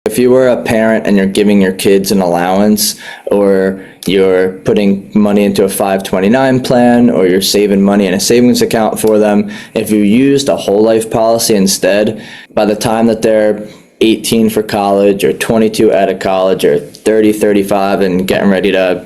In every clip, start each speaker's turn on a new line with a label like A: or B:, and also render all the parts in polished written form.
A: If you were a parent and you're giving your kids an allowance, or you're putting money into a 529 plan, or you're saving money in a savings account for them, if you used a whole life policy instead, by the time that they're 18 for college, or 22 out of college, or 30, 35 and getting ready to,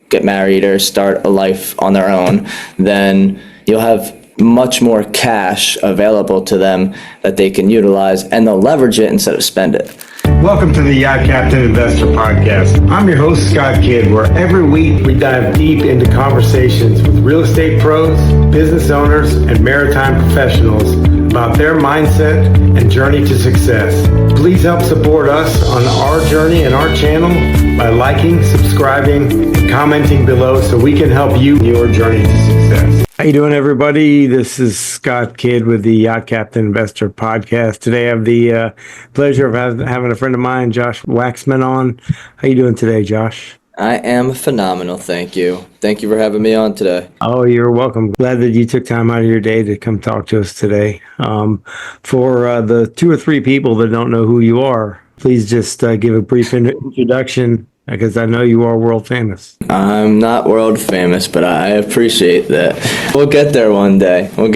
A: get married or start a life on their own, then you'll have much more cash available to them that they can utilize, and they'll leverage it instead of spend it.
B: Welcome to the Yacht Captain Investor Podcast. I'm your host, Scott Kidd, where every week we dive deep into conversations with real estate pros, business owners, and maritime professionals about their mindset and journey to success. Please help support us on our journey and our channel by liking, subscribing, and commenting below so we can help you in your journey to success. How you doing, everybody? This is Scott Kidd with the Yacht Captain Investor Podcast. Today I have the pleasure of having a friend of mine, Josh Waxman, on. How you doing today, Josh?
A: I am phenomenal, thank you. Thank you for having me on today.
B: Oh, you're welcome. Glad that you took time out of your day to come talk to us today. For the 2 or 3 people that don't know who you are, please just give a brief introduction, because I know you are world famous.
A: I'm not world famous, but I appreciate that. We'll get there one day. My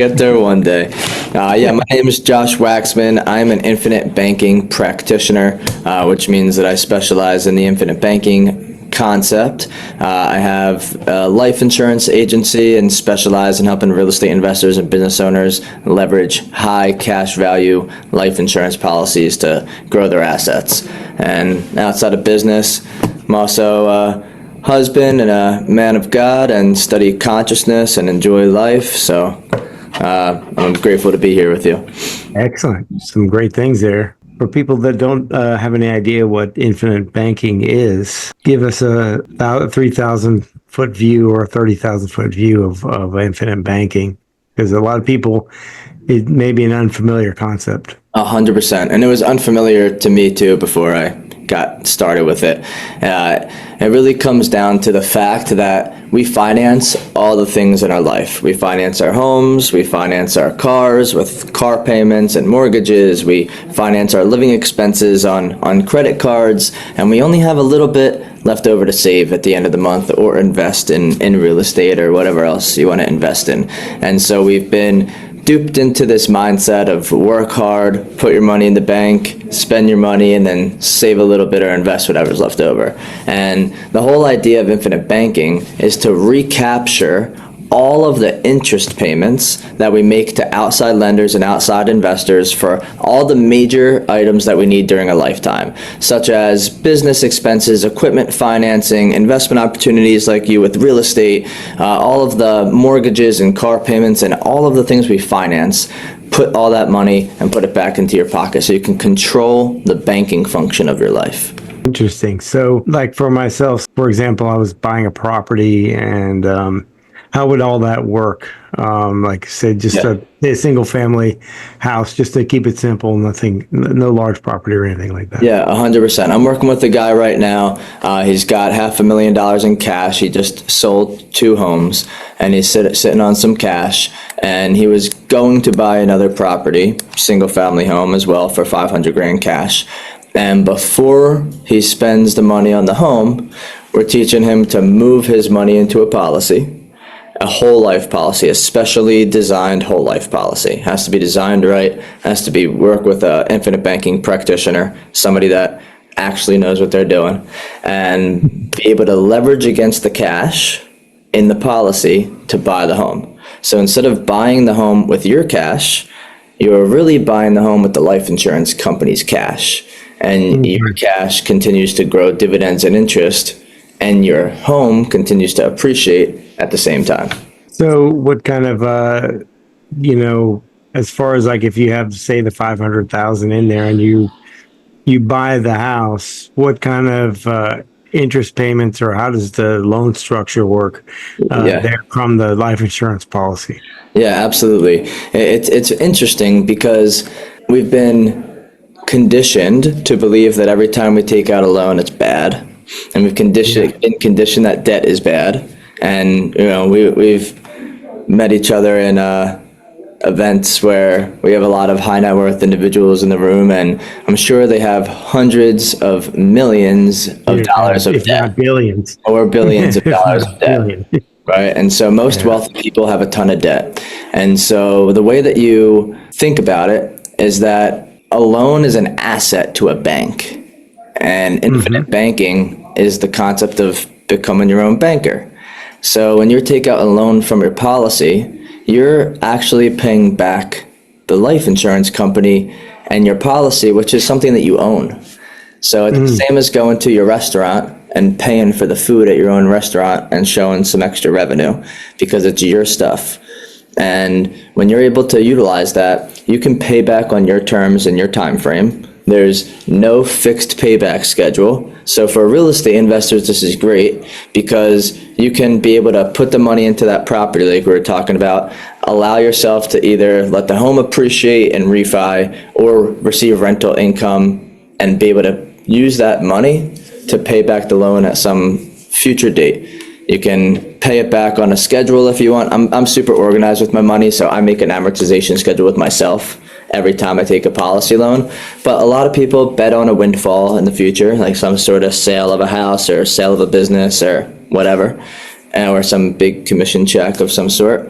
A: name is Josh Waxman. I'm an infinite banking practitioner, which means that I specialize in the infinite banking concept. I have a life insurance agency and specialize in helping real estate investors and business owners leverage high cash value life insurance policies to grow their assets. And outside of business, I'm also a husband and a man of God, and study consciousness and enjoy life. So I'm grateful to be here with you.
B: Excellent. Some great things there. For people that don't have any idea what infinite banking is, give us a 3,000-foot view or a 30,000-foot view of infinite banking, because a lot of people, it may be an unfamiliar concept.
A: 100%. And it was unfamiliar to me too before I got started with it. It really comes down to the fact that we finance all the things in our life. We finance our homes, we finance our cars with car payments and mortgages, we finance our living expenses on credit cards, and we only have a little bit left over to save at the end of the month or invest in real estate or whatever else you want to invest in. And so we've been duped into this mindset of work hard, put your money in the bank, spend your money, and then save a little bit or invest whatever's left over. And the whole idea of infinite banking is to recapture all of the interest payments that we make to outside lenders and outside investors for all the major items that we need during a lifetime, such as business expenses, equipment financing, investment opportunities like you with real estate, all of the mortgages and car payments, and all of the things we finance. Put all that money and put it back into your pocket so you can control the banking function of your life.
B: Interesting. So, like for myself, for example, I was buying a property, and how would all that work? Like I said, just a single family house, just to keep it simple, no large property or anything like that.
A: Yeah, 100%. I'm working with a guy right now. He's got $500,000 in cash. He just sold 2 homes, and he's sitting on some cash, and he was going to buy another property, single family home as well, for $500,000 cash. And before he spends the money on the home, we're teaching him to move his money into a policy. A whole life policy, a specially designed whole life policy. Has to be designed right, has to work with an infinite banking practitioner, somebody that actually knows what they're doing, and be able to leverage against the cash in the policy to buy the home. So instead of buying the home with your cash, you're really buying the home with the life insurance company's cash. And your cash continues to grow dividends and interest, and your home continues to appreciate at the same time.
B: So what kind of, as far as like if you have, say, the 500,000 in there and you buy the house, what kind of interest payments, or how does the loan structure work there from the life insurance policy? Yeah,
A: absolutely. It's interesting because we've been conditioned to believe that every time we take out a loan, it's bad. And we've been conditioned that debt is bad. And, we've met each other in events where we have a lot of high net worth individuals in the room, and I'm sure they have hundreds of millions of dollars of
B: if
A: debt
B: not billions,
A: or billions of
B: if
A: dollars of
B: not
A: debt.
B: billion.
A: Right. And so most
B: Yeah.
A: wealthy people have a ton of debt. And so the way that you think about it is that a loan is an asset to a bank. And infinite banking is the concept of becoming your own banker. So when you take out a loan from your policy, you're actually paying back the life insurance company and your policy, which is something that you own. So it's the same as going to your restaurant and paying for the food at your own restaurant and showing some extra revenue because it's your stuff. And when you're able to utilize that, you can pay back on your terms and your time frame. There's no fixed payback schedule. So for real estate investors, this is great because you can be able to put the money into that property like we were talking about, allow yourself to either let the home appreciate and refi or receive rental income and be able to use that money to pay back the loan at some future date. You can pay it back on a schedule if you want. I'm super organized with my money, so I make an amortization schedule with myself every time I take a policy loan. But a lot of people bet on a windfall in the future, like some sort of sale of a house or sale of a business or whatever, or some big commission check of some sort.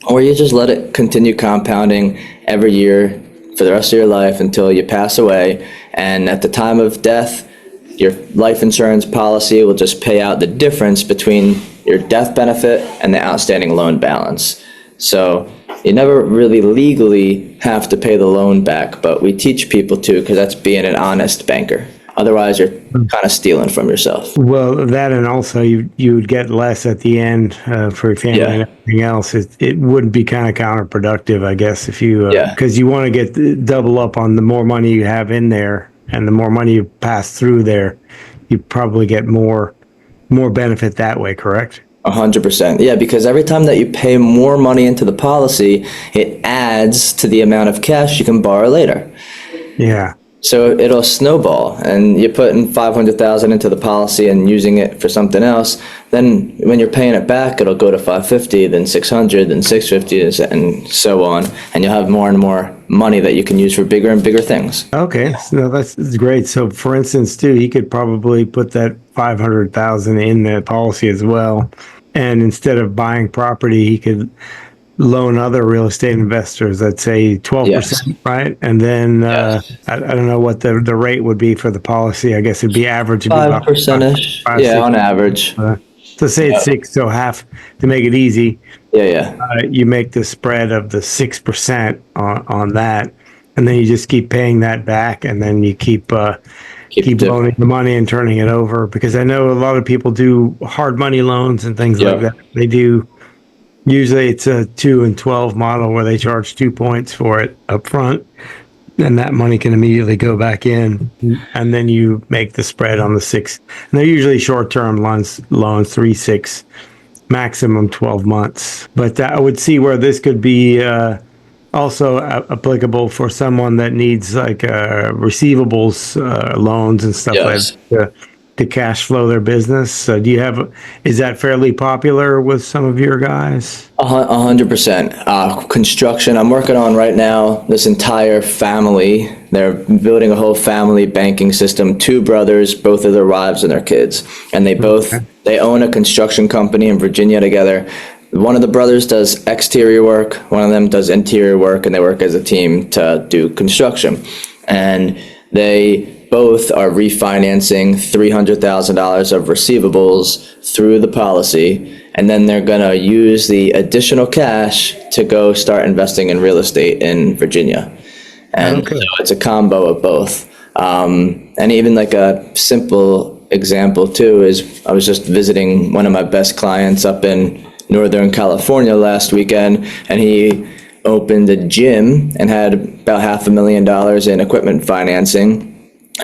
A: Or you just let it continue compounding every year for the rest of your life until you pass away. And at the time of death, your life insurance policy will just pay out the difference between your death benefit and the outstanding loan balance. So you never really legally have to pay the loan back, but we teach people to because that's being an honest banker. Otherwise, you're kind of stealing from yourself.
B: Well, that and also you would get less at the end for your family and everything else. It would be kind of counterproductive, I guess, if you because you want to get double up on the more money you have in there and the more money you pass through there, you probably get more benefit that way. Correct?
A: 100%. Yeah, because every time that you pay more money into the policy, it adds to the amount of cash you can borrow later.
B: Yeah.
A: So it'll snowball, and you put in 500,000 into the policy and using it for something else. Then when you're paying it back, it'll go to 550, then 600, then 650, and so on. And you'll have more and more money that you can use for bigger and bigger things.
B: Okay, so that's great. So, for instance, too, he could probably put that 500,000 in the policy as well, and instead of buying property, he could loan other real estate investors at say 12%, right? And then I don't know what the rate would be for the policy. I guess it'd be average. It'd be about
A: 5%-ish.
B: five,
A: Yeah,
B: 6%.
A: on average.
B: So say it's 6, so half to make it easy.
A: Yeah.
B: You make the spread of the 6% on that, and then you just keep paying that back, and then you keep loaning the money and turning it over. Because I know a lot of people do hard money loans and things like that. They do. Usually it's a 2 and 12 model where they charge 2 points for it up front, and that money can immediately go back in, and then you make the spread on the 6. And they're usually short-term loans, 3, 6, maximum 12 months. But I would see where this could be also applicable for someone that needs like receivables loans and stuff like that to cash flow their business. Is that fairly popular with some of your guys?
A: 100%. Construction, I'm working on right now, this entire family. They're building a whole family banking system, 2 brothers, both of their wives and their kids. And they own a construction company in Virginia together. One of the brothers does exterior work, one of them does interior work, and they work as a team to do construction. And they both are refinancing $300,000 of receivables through the policy, and then they're going to use the additional cash to go start investing in real estate in Virginia. And so it's a combo of both. And even like a simple example too is I was just visiting one of my best clients up in Northern California last weekend, and he opened a gym and had about $500,000 in equipment financing.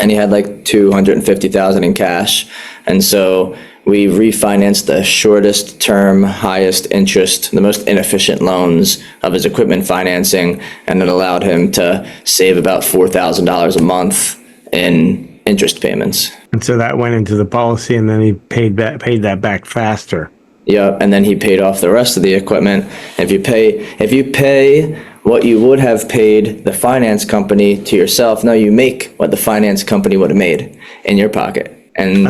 A: And he had like 250,000 in cash. And so we refinanced the shortest term, highest interest, the most inefficient loans of his equipment financing. And it allowed him to save about $4,000 a month in interest payments.
B: And so that went into the policy, and then he paid that back faster.
A: Yeah, and then he paid off the rest of the equipment. If you pay what you would have paid the finance company to yourself, now you make what the finance company would have made in your pocket. And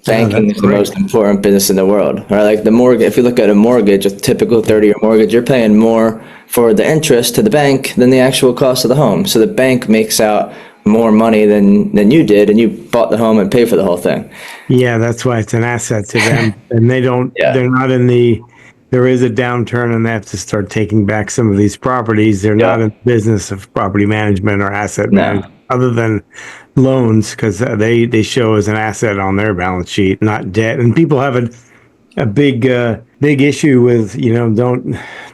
A: banking
B: that's
A: is the
B: great.
A: most important business in the world. Or like the mortgage, if you look at a mortgage, a typical 30-year mortgage, you're paying more for the interest to the bank than the actual cost of the home. So the bank makes out more money than you did, and you bought the home and paid for the whole thing.
B: Yeah, that's why it's an asset to them. And
A: Yeah.
B: they're not there is a downturn and they have to start taking back some of these properties. They're not
A: Yeah.
B: in the business of property management or asset
A: No.
B: management other than loans because they show as an asset on their balance sheet, not debt. And people have a big issue with,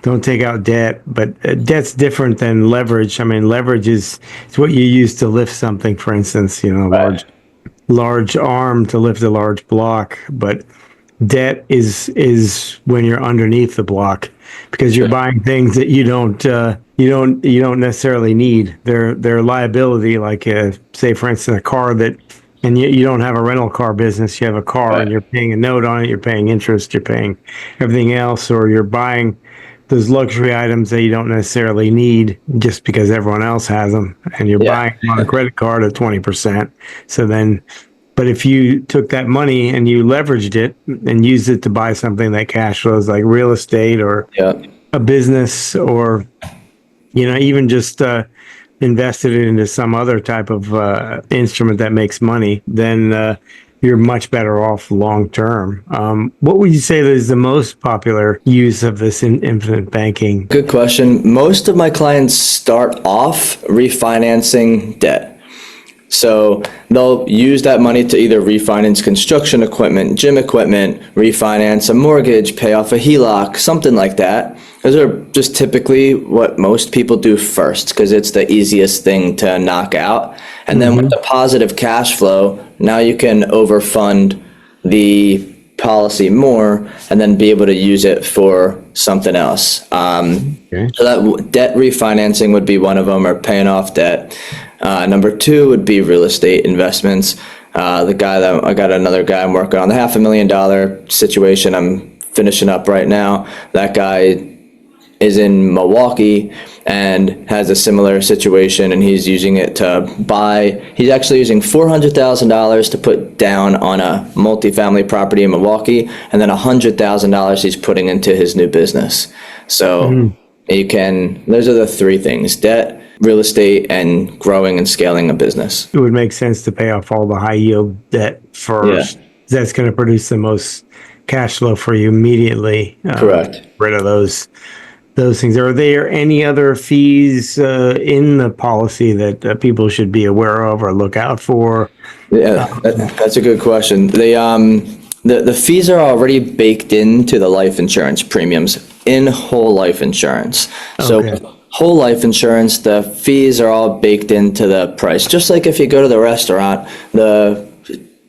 B: don't take out debt, but debt's different than leverage. I mean, leverage is it's what you use to lift something, for instance,
A: Right.
B: large arm to lift a large block, but debt is when you're underneath the block because you're
A: Sure.
B: buying things that you don't necessarily need. They're liability, like say for instance a car that, and you don't have a rental car business. You have a car and
A: Right.
B: you're paying a note on it. You're paying interest. You're paying everything else, or you're buying those luxury items that you don't necessarily need just because everyone else has them, and you're
A: Yeah.
B: buying them on a credit card at 20%. So then, but if you took that money and you leveraged it and used it to buy something that cash flows, like real estate or
A: Yeah.
B: a business, or even just invested it into some other type of instrument that makes money, then you're much better off long term. What would you say is the most popular use of this infinite banking?
A: Good question. Most of my clients start off refinancing debt. So they'll use that money to either refinance construction equipment, gym equipment, refinance a mortgage, pay off a HELOC, something like that. Those are just typically what most people do first because it's the easiest thing to knock out. And then with the positive cash flow, now you can overfund the policy more and then be able to use it for something else.
B: Okay.
A: So that debt refinancing would be one of them, or paying off debt. Number two would be real estate investments. I got another guy I'm working on the $500,000 situation I'm finishing up right now. That guy is in Milwaukee and has a similar situation, and he's using it to buy. He's actually using $400,000 to put down on a multifamily property in Milwaukee, and then $100,000 he's putting into his new business. So those are the three things: debt, real estate, and growing and scaling a business.
B: It would make sense to pay off all the high yield debt first.
A: Yeah.
B: That's going to produce the most cash flow for you immediately.
A: Correct.
B: Rid of those things. Are there any other fees in the policy that people should be aware of or look out for?
A: Yeah, that's a good question. The fees are already baked into the life insurance premiums in whole life insurance. So
B: Okay.
A: with whole life insurance, the fees are all baked into the price. Just like if you go to the restaurant, the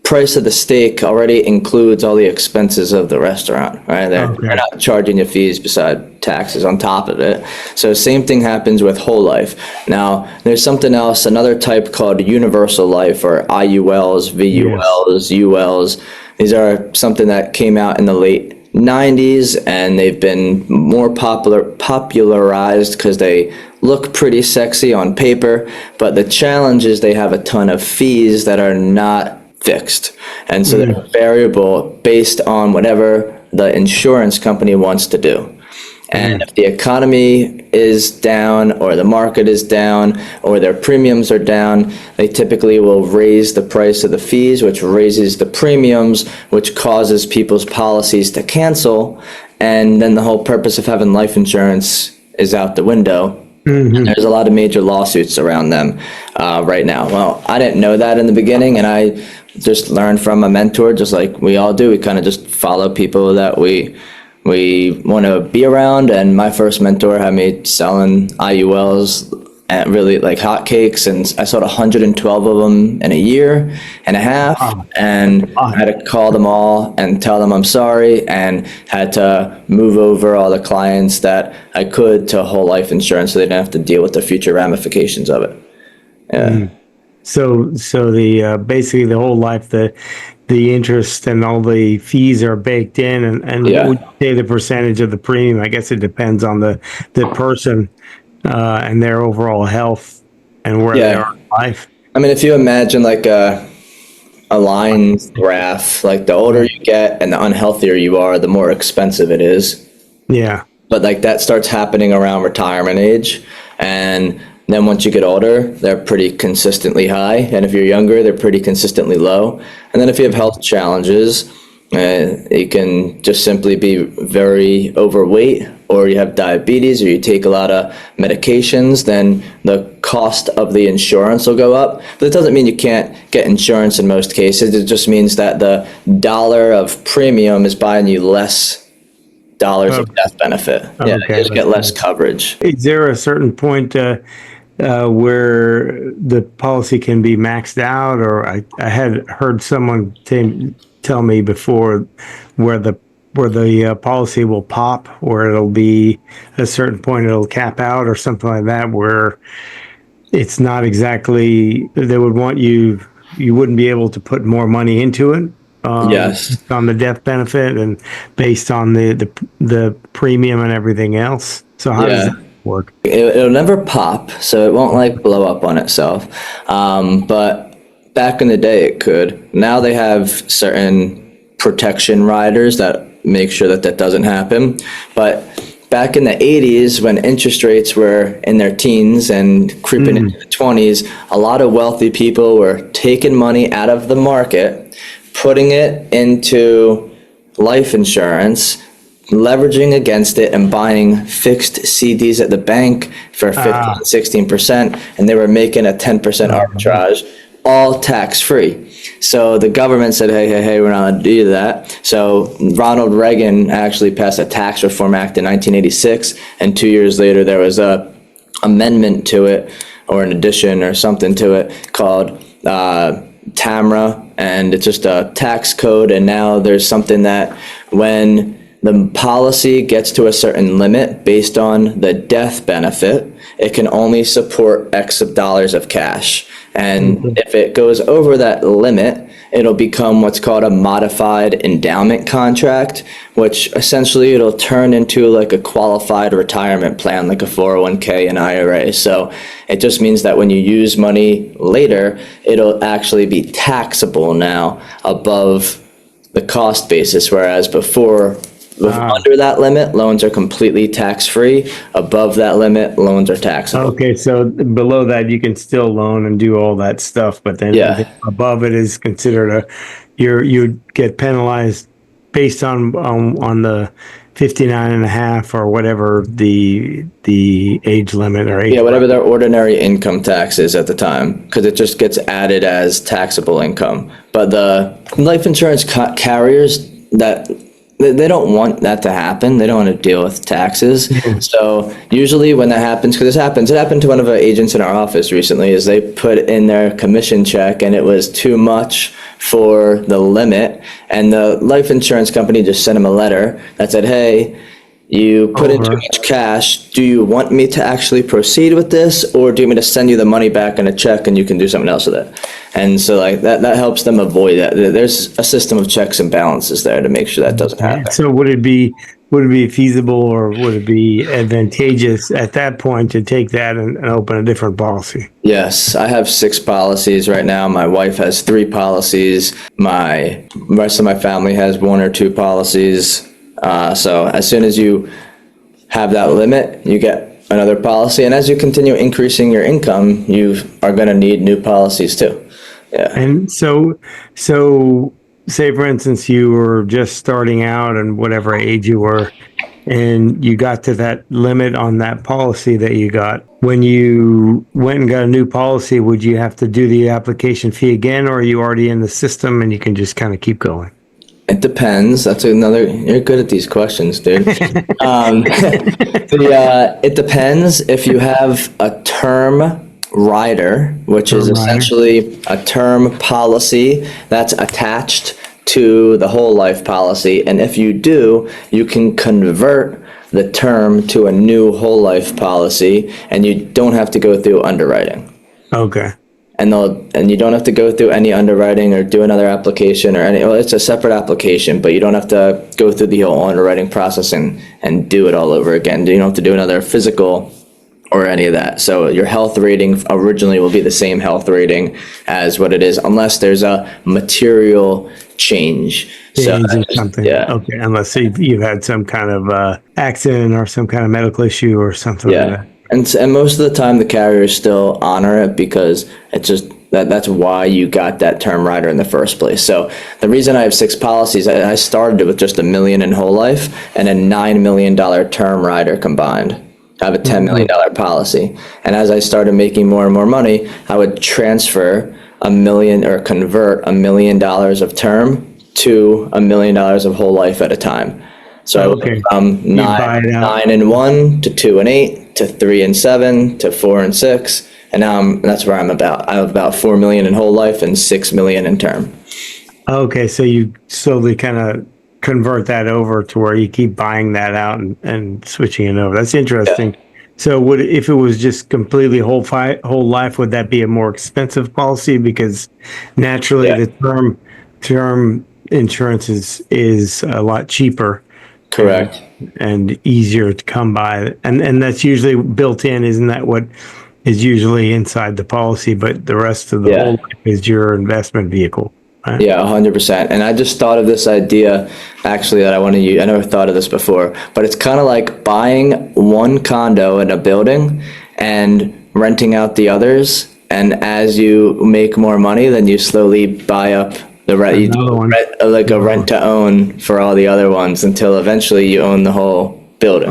A: price of the steak already includes all the expenses of the restaurant, right? They're not charging you fees beside taxes on top of it. So same thing happens with whole life. Now, there's something else, another type called universal life, or IULs, VULs, ULs. These are something that came out in the late 90s, and they've been more popularized because they look pretty sexy on paper, but the challenge is they have a ton of fees that are not fixed, and so they're variable based on whatever the insurance company wants to do. And if the economy is down, or the market is down, or their premiums are down, they typically will raise the price of the fees, which raises the premiums, which causes people's policies to cancel. And then the whole purpose of having life insurance is out the window. And there's a lot of major lawsuits around them right now. Well, I didn't know that in the beginning, and I just learned from a mentor, just like we all do. We kind of just follow people that we want to be around, and my first mentor had me selling IULs at really like hotcakes, and I sold 112 of them in a year and a half, and I had to call them all and tell them I'm sorry, and had to move over all the clients that I could to whole life insurance so they didn't have to deal with the future ramifications of it. Yeah.
B: So the basically the whole life, the interest and all the fees are baked in, and
A: Yeah.
B: what would you say the percentage of the premium? I guess it depends on the person. and their overall health and where they
A: Yeah.
B: are in life.
A: I mean, if you imagine like a line graph, like the older you get and the unhealthier you are, the more expensive it is.
B: Yeah.
A: But like that starts happening around retirement age. And then once you get older, they're pretty consistently high. And if you're younger, they're pretty consistently low. And then if you have health challenges, you can just simply be very overweight, or you have diabetes, or you take a lot of medications, then the cost of the insurance will go up. But it doesn't mean you can't get insurance in most cases. It just means that the dollar of premium is buying you less dollars of death benefit. Yeah, you
B: Okay.
A: just get less coverage.
B: Is there a certain point where the policy can be maxed out? Or I had heard someone tell me before where the policy will pop, where it'll be a certain point it'll cap out or something like that, where it's not exactly, they would want you wouldn't be able to put more money into it
A: Yes.
B: on the death benefit and based on the premium and everything else. So how does
A: Yeah.
B: that work?
A: It'll never pop, so it won't like blow up on itself. But back in the day, it could. Now they have certain protection riders that make sure that that doesn't happen. But back in the 80s, when interest rates were in their teens and creeping into the 20s, a lot of wealthy people were taking money out of the market, putting it into life insurance, leveraging against it, and buying fixed CDs at the bank for 15, 16%, and they were making a 10% arbitrage, all tax-free. So the government said, hey, we're not allowed to do that. So Ronald Reagan actually passed a Tax Reform Act in 1986, and 2 years later there was a amendment to it, or an addition or something to it, called TAMRA, and it's just a tax code. And now there's something that when the policy gets to a certain limit based on the death benefit, it can only support X of dollars of cash. And if it goes over that limit, it'll become what's called a modified endowment contract, which essentially it'll turn into like a qualified retirement plan, like a 401k and IRA. So it just means that when you use money later, it'll actually be taxable now above the cost basis, whereas before, under that limit, loans are completely tax-free. Above that limit, loans are taxable.
B: Okay, so below that you can still loan and do all that stuff, but then
A: Yeah.
B: everything above it is considered you get penalized based on the 59 and a half or whatever the age limit or age.
A: Yeah, whatever their ordinary income tax is at the time, because it just gets added as taxable income. But the life insurance carriers, that they don't want that to happen. They don't want to deal with taxes. So usually when that happens, because it happened to one of our agents in our office recently, is they put in their commission check and it was too much for the limit. And the life insurance company just sent them a letter that said, hey, you put in too much cash. Do you want me to actually proceed with this, or do you want me to send you the money back in a check and you can do something else with it? And so like that helps them avoid that. There's a system of checks and balances there to make sure that doesn't happen.
B: So would it be feasible, or would it be advantageous at that point to take that and open a different policy?
A: Yes, I have 6 policies right now. My wife has 3 policies. My rest of my family has 1 or 2 policies. So as soon as you have that limit, you get another policy. And as you continue increasing your income, you are going to need new policies too. Yeah.
B: And so say for instance, you were just starting out and whatever age you were, and you got to that limit on that policy that you got. When you went and got a new policy, would you have to do the application fee again, or are you already in the system and you can just kind of keep going?
A: It depends. You're good at these questions, dude. It depends. If you have a term rider, which is essentially a term policy that's attached to the whole life policy, and if you do, you can convert the term to a new whole life policy, and you don't have to go through underwriting.
B: Okay.
A: And you don't have to go through any underwriting or do another application or any. Well, it's a separate application, but you don't have to go through the whole underwriting process and do it all over again. You don't have to do another physical or any of that. So your health rating originally will be the same health rating as what it is, unless there's a material change. So
B: Change or something.
A: yeah,
B: Okay, unless you've had some kind of accident or some kind of medical issue or something like
A: yeah.
B: that.
A: And most of the time the carriers still honor it because it's just that's why you got that term rider in the first place. So the reason I have 6 policies, I started it with just $1 million in whole life and a $9 million term rider combined. I have a $10 million policy. And as I started making more and more money, I would transfer a million or convert $1 million of term to $1 million of whole life at a time. So I went
B: Okay.
A: from
B: You buy it out.
A: 9 and 1 to 2 and 8 to 3 and 7 to 4 and 6, and now that's where I'm about. I have about 4 million in whole life and 6 million in term.
B: Okay, so you slowly kind of convert that over to where you keep buying that out and switching it over. That's interesting. So would if it was just completely whole life, would that be a more expensive policy? Because naturally
A: Yeah,
B: the term insurance is a lot cheaper and
A: correct.
B: and easier to come by. And that's usually built in, isn't that what is usually inside the policy? But the rest of the whole
A: Yeah,
B: life is your investment vehicle, right?
A: yeah, 100%. And I just thought of this idea actually that I want to use. I never thought of this before, but it's kind of like buying one condo in a building and renting out the others. And as you make more money, then you slowly buy up the rent. You
B: Another
A: do
B: one.
A: like a rent to own for all the other ones until eventually you own the whole building.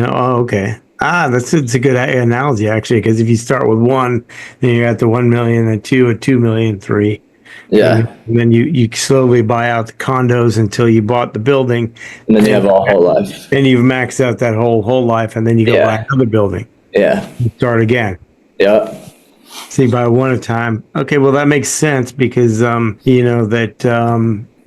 B: Oh, okay. It's a good analogy actually, because if you start with one, then you're at the 1 million, and two at 2 million, three,
A: Yeah.
B: and then you slowly buy out the condos until you bought the building,
A: And then you
B: and
A: have all whole life.
B: then you've maxed out that whole life, and then you go buy
A: Yeah.
B: another building,
A: Yeah.
B: and start again.
A: Yep.
B: So you buy one at a time. Okay, well that makes sense because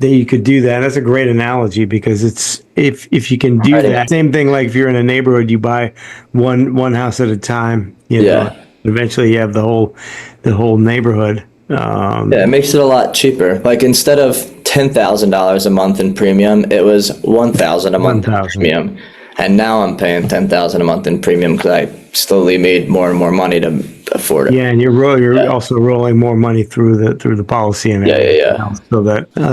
B: that you could do that. That's a great analogy because it's if you can do
A: Alrighty.
B: that. Same thing like if you're in a neighborhood, you buy one house at a time.
A: Yeah.
B: Eventually you have the whole neighborhood.
A: Yeah, it makes it a lot cheaper. Like instead of $10,000 a month in premium, it was 1,000 a month in
B: 1,000.
A: premium. And now I'm paying 10,000 a month in premium because I slowly made more and more money to afford it.
B: Yeah, and you're also rolling more money through the policy and
A: Yeah,
B: everything
A: yeah, yeah.
B: else. So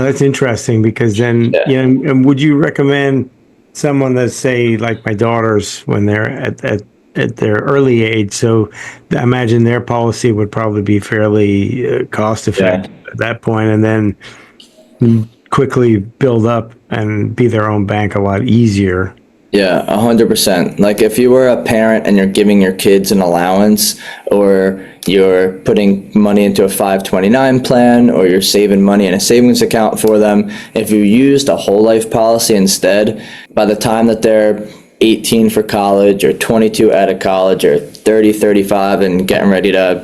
B: that's interesting because then
A: Yeah.
B: and would you recommend someone that say like my daughters when they're at their early age? So I imagine their policy would probably be fairly cost effective at that point, and then quickly build up and be their own bank a lot easier.
A: Yeah, 100%. Like if you were a parent and you're giving your kids an allowance, or you're putting money into a 529 plan, or you're saving money in a savings account for them, if you used a whole life policy instead, by the time that they're 18 for college or 22 out of college or 30, 35 and getting ready to,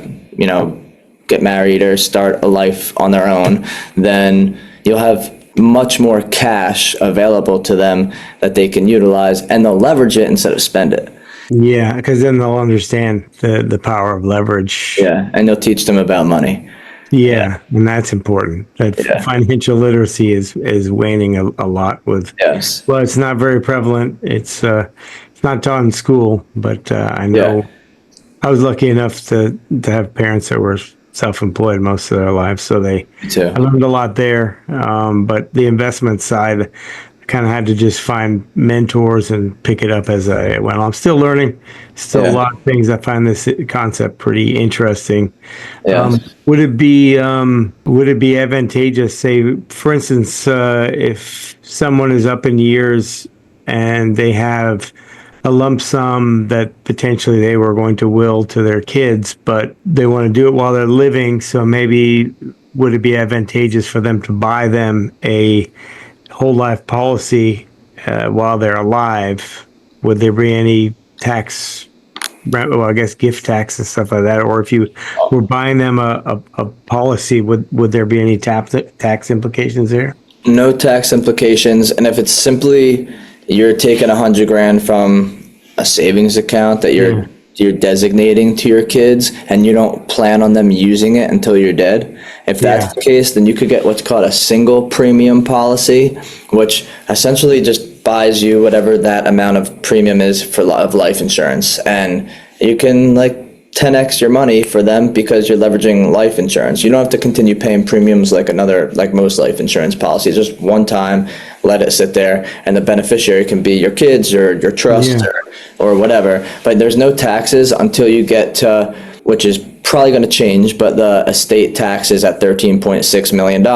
A: get married or start a life on their own, then you'll have much more cash available to them that they can utilize, and they'll leverage it instead of spend it.
B: Yeah, because then they'll understand the power of leverage.
A: Yeah, and you'll teach them about money.
B: Yeah, and that's important. That
A: Yeah.
B: financial literacy is waning a lot with.
A: Yes.
B: Well, it's not very prevalent. It's not taught in school, but I know
A: Yeah.
B: I was lucky enough to have parents that were self-employed most of their lives, so
A: Me too.
B: I learned a lot there. But the investment side, I kind of had to just find mentors and pick it up as I went. I'm still learning, still a
A: Yeah.
B: lot of things. I find this concept pretty interesting.
A: Yes.
B: Would it be advantageous, say, for instance, if someone is up in years and they have a lump sum that potentially they were going to will to their kids, but they want to do it while they're living, so maybe would it be advantageous for them to buy them a whole life policy while they're alive? Would there be any tax? Well, I guess gift tax and stuff like that. Or if you were buying them a policy, would there be any tax implications there?
A: No tax implications, and if it's simply you're taking 100 grand from a savings account that you're designating to your kids, and you don't plan on them using it until you're dead. If that's the case, then you could get what's called a single premium policy, which essentially just buys you whatever that amount of premium is of life insurance, and you can like 10x your money for them because you're leveraging life insurance. You don't have to continue paying premiums like most life insurance policies. Just one time, let it sit there, and the beneficiary can be your kids or your trust or whatever. But there's no taxes until you get to, which is probably going to change, but the estate tax is at $13.6 million,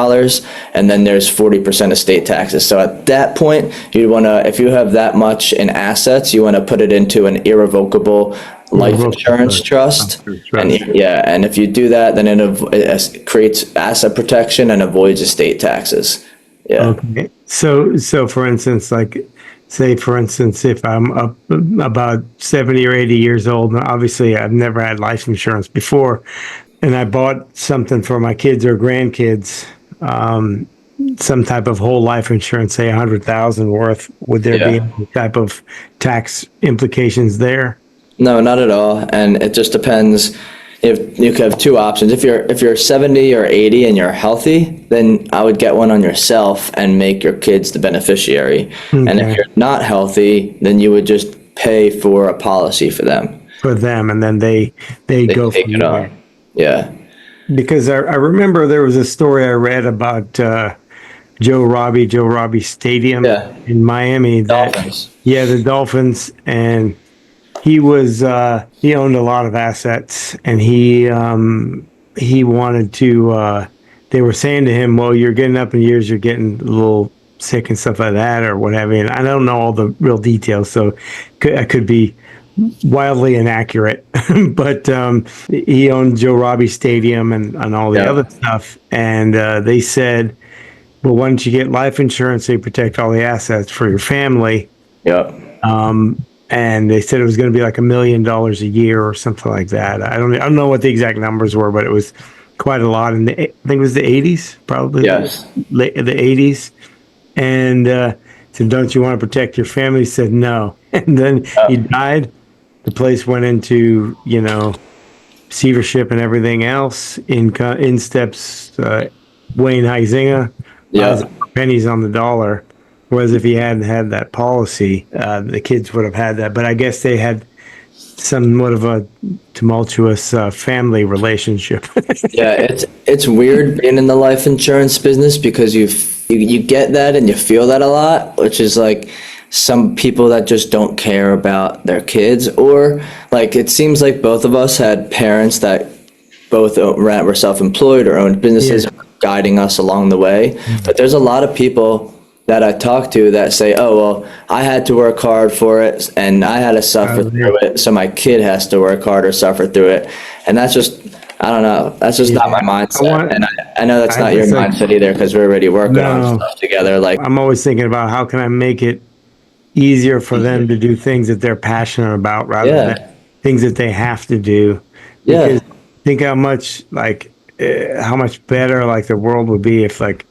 A: and then there's 40% estate taxes. So at that point, you want to, if you have that much in assets, you want to put it into an irrevocable life insurance trust. And and if you do that, then it creates asset protection and avoids estate taxes. Yeah.
B: Okay. So for instance, say for instance, if I'm up about 70 or 80 years old, and obviously I've never had life insurance before, and I bought something for my kids or grandkids, some type of whole life insurance, say 100,000 worth, would there be any type of tax implications there?
A: No, not at all. And it just depends. If you have two options. If you're 70 or 80 and you're healthy, then I would get one on yourself and make your kids the beneficiary. Okay. And if you're not healthy, then you would just pay for a policy for them.
B: For them, and then they go
A: take it on. Yeah.
B: Because I remember there was a story I read about Joe Robbie Stadium in Miami.
A: Dolphins.
B: The Dolphins, and he was he owned a lot of assets, and he wanted to. They were saying to him, "Well, you're getting up in years, you're getting a little sick and stuff like that, or what have you." And I don't know all the real details, so I could be wildly inaccurate. But he owned Joe Robbie Stadium and all the other stuff, and they said, "Well, why don't you get life insurance so you protect all the assets for your family?"
A: Yep.
B: And they said it was going to be like $1 million a year or something like that. I don't know what the exact numbers were, but it was quite a lot. I think it was the 80s, probably.
A: Yes.
B: The 80s. And said, "Don't you want to protect your family?" He said, "No." And then he died. The place went into, receivership and everything else. In steps Wayne Huizinga. Pennies on the dollar. Whereas if he hadn't had that policy, the kids would have had that. But I guess they had somewhat of a tumultuous family relationship.
A: It's weird being in the life insurance business because you get that and you feel that a lot, which is like some people that just don't care about their kids, or like it seems like both of us had parents that both were self-employed or owned businesses guiding us along the way. Mm-hmm. But there's a lot of people that I talk to that say, "Oh, well, I had to work hard for it and I had to suffer through it, so my kid has to work hard or suffer through it." And that's just, I don't know, that's just not my mindset. And I know that's not your mindset either, because we're already working on stuff together. Like,
B: I'm always thinking about how can I make it easier for them to do things that they're passionate about rather than things that they have to do. Because think how much better like the world would be if like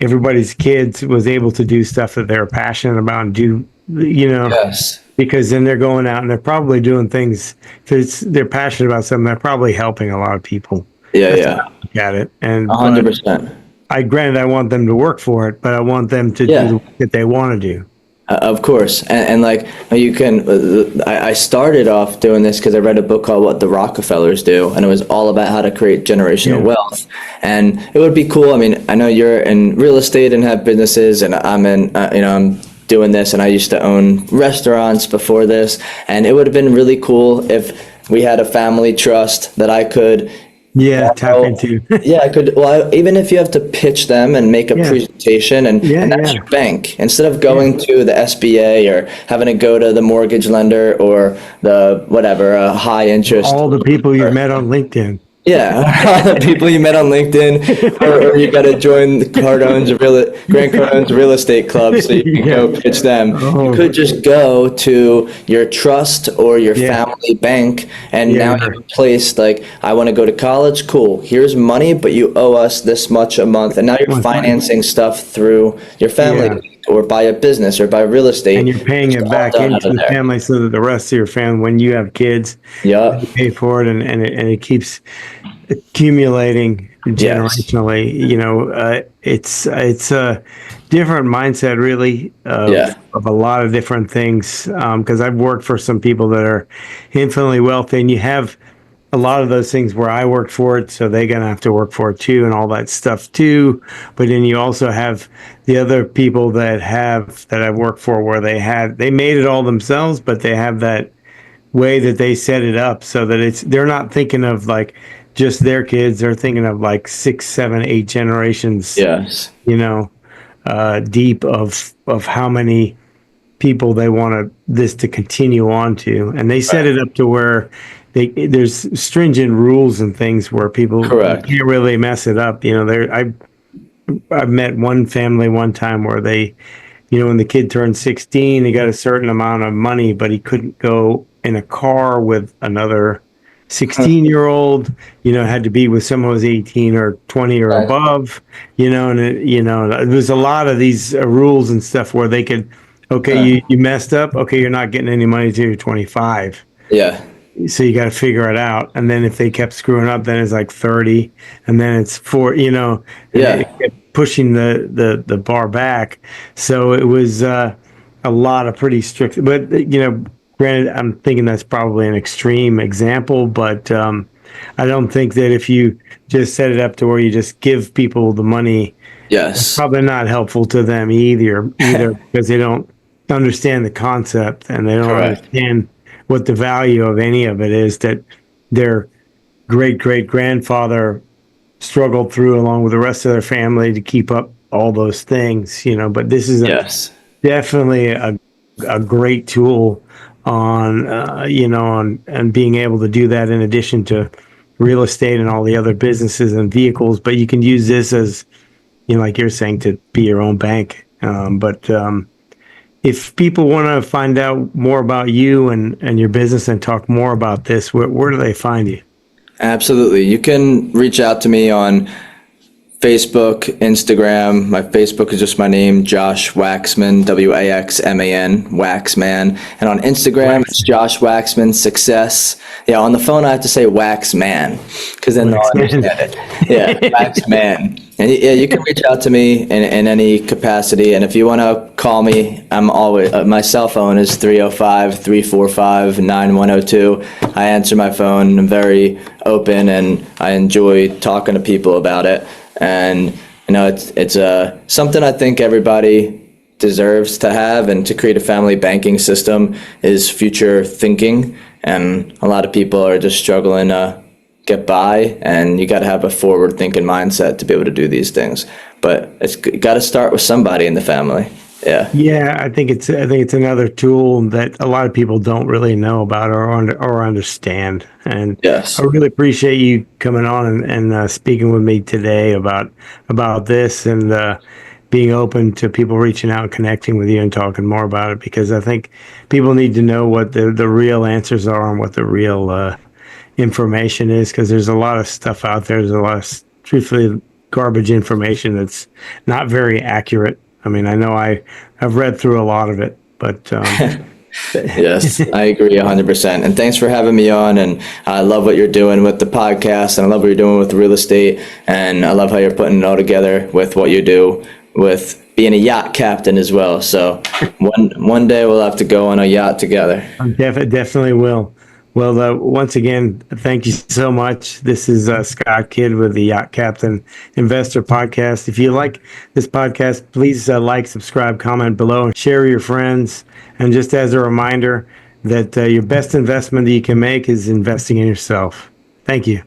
B: everybody's kids was able to do stuff that they're passionate about and do, because then they're going out and they're probably doing things. If they're passionate about something, they're probably helping a lot of people. Look at it. And
A: 100%.
B: I want them to work for it, but I want them to do the work that they want to do.
A: Of course. And like you can, I started off doing this because I read a book called What the Rockefellers Do, and it was all about how to create generational wealth. And it would be cool. I mean, I know you're in real estate and have businesses, and I'm in, I'm doing this, and I used to own restaurants before this, and it would have been really cool if we had a family trust that I could
B: tap into.
A: I could. Well, even if you have to pitch them and make a presentation, and that's your bank, instead of going to the SBA or having to go to the mortgage lender or the whatever high interest.
B: All the people you met on LinkedIn.
A: The people you met on LinkedIn, or you got to join the Grant Cardone's real estate club so you can go pitch them. You could just go to your trust or your family bank, and now you've placed, like, I want to go to college. Cool. Here's money, but you owe us this much a month, and now you're financing stuff through your family. Or buy a business or buy real estate.
B: And you're paying it back into the family so that the rest of your family, when you have kids, you pay for it, and it keeps accumulating
A: Yes.
B: generationally. It's a different mindset, really,
A: Yeah.
B: of a lot of different things. Because I've worked for some people that are infinitely wealthy, and you have a lot of those things where I worked for it, so they're gonna have to work for it too, and all that stuff too. But then you also have the other people that I've worked for where they made it all themselves, but they have that way that they set it up so that they're not thinking of like just their kids, they're thinking of like six, seven, eight generations,
A: Yes.
B: you know, deep of how many people they want this to continue on to, and they set
A: Right.
B: it up to where there's stringent rules and things where people you
A: Correct.
B: can't really mess it up. I've met one family one time where when the kid turned 16, he got a certain amount of money, but he couldn't go in a car with another 16-year-old, had to be with someone who was 18 or 20 or
A: Right.
B: above, and there was a lot of these rules and stuff where they could, okay,
A: Right.
B: you messed up. Okay, you're not getting any money till you're 25.
A: Yeah.
B: So you got to figure it out. And then if they kept screwing up, then it's like 30, and then it's four, and it
A: Yeah.
B: kept pushing the bar back. So it was a lot of pretty strict, but granted, I'm thinking that's probably an extreme example, but I don't think that if you just set it up to where you just give people the money, it's
A: Yes.
B: probably not helpful to them either because they don't understand the concept and they don't
A: Correct.
B: understand what the value of any of it is that their great great grandfather struggled through along with the rest of their family to keep up all those things, but this is
A: Yes.
B: definitely a great tool on and being able to do that in addition to real estate and all the other businesses and vehicles. But you can use this as, like you're saying, to be your own bank. But if people want to find out more about you and your business and talk more about this, where do they find you?
A: Absolutely. You can reach out to me on Facebook, Instagram. My Facebook is just my name, Josh Waxman, Waxman, Waxman. And on Instagram, it's
B: Wax,
A: Josh Waxman Success. Yeah, on the phone, I have to say Waxman because then they'll
B: Waxman.
A: understand it. Yeah, Waxman. And yeah, you can reach out to me in any capacity. And if you want to call me, I'm always, my cell phone is 305-345-9102. I answer my phone. I'm very open and I enjoy talking to people about it. And it's something I think everybody deserves to have, and to create a family banking system is future thinking, and a lot of people are just struggling to get by, and you got to have a forward thinking mindset to be able to do these things, but it's got to start with somebody in the family.
B: Yeah, I think it's another tool that a lot of people don't really know about or understand. And I
A: Yes.
B: really appreciate you coming on and speaking with me today about this and being open to people reaching out, connecting with you, and talking more about it because I think people need to know what the real answers are and what the real information is because there's a lot of stuff out there. There's a lot of truthfully garbage information that's not very accurate. I mean, I know I've read through a lot of it, but
A: Yes, I agree 100%. And thanks for having me on. And I love what you're doing with the podcast, and I love what you're doing with real estate. And I love how you're putting it all together with what you do with being a yacht captain as well. So one day we'll have to go on a yacht together.
B: definitely will. Well, once again, thank you so much. This is Scott Kidd with the Yacht Captain Investor Podcast. If you like this podcast, please like, subscribe, comment below, and share with your friends. And just as a reminder that your best investment that you can make is investing in yourself. Thank you.